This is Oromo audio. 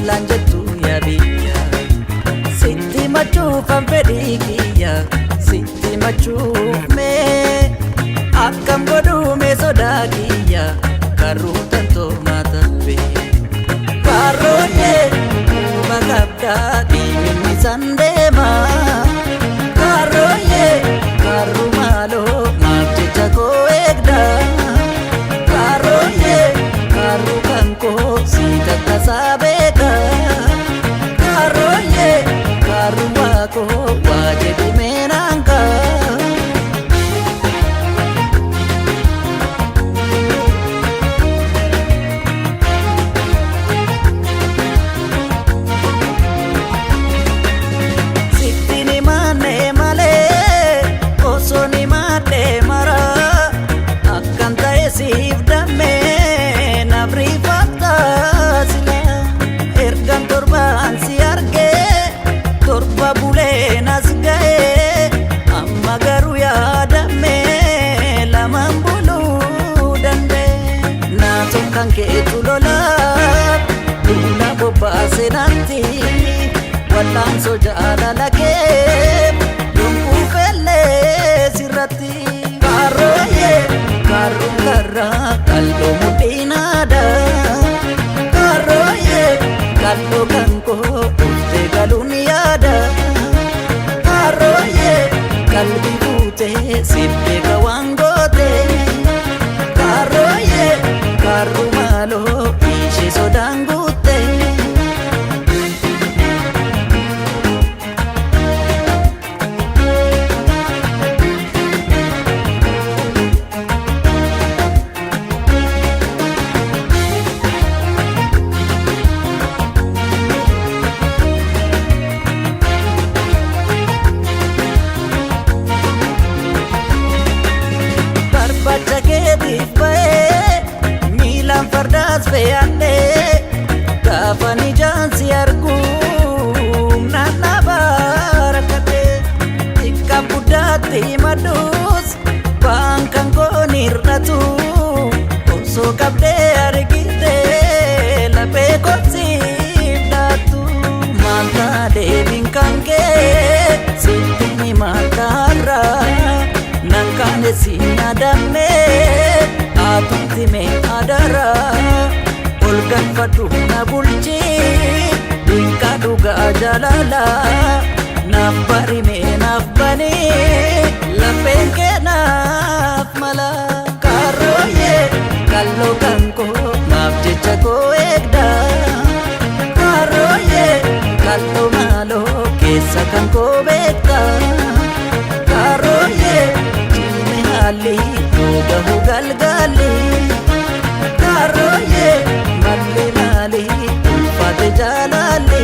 lanjettu ya biyya sitti machuufan fedhii kiyya sitti machuuf mee akkam godhume sodaa kiyya karruu tantoo maatabe karooyee makabdaa dhiibinni sandeema karooyee karru maaloo maaf jecha koo eegda karooyee karru kankoo siita tasaa beeka karooyee karru waakoo waa jedhi meenaanka Keetu lolaa duula bobbaase natti wallaan so jaalala kee yommuu fellee sirratti karooyee karruun karraa kalloo mudhiinaadha karooyee kalloo kankoo uftee galuun yaada karooyee qalbii fuutee sibbee gawaan gootee karooyee karru maaloo ishee sodaan guutte barbacha keetiif ba'ee miilaan fardaas fe'adhee gaafa nijaansi arguu naannabaa rakkatee xiqqaa guddaatti madduus waan kan koon hir'atu osoo qabdee argitee laphee koosiif dhaattu maaltaa deebiin kan kee sitti ni maaltaarraa nan kaane si yaadammee aatumti mee adara ol galfadhu na bulchii dinqaa dhugaa jaalala naaf barimee naaf banii lapheen kee naaf mala karooyee kalloo kankoo maaf jecha koo eegda karooyee kalloo maaloo keessa kankoo beekta karooyee ciime haalli dhugahu galgalli karooyee malli maali ulfaate jaalalli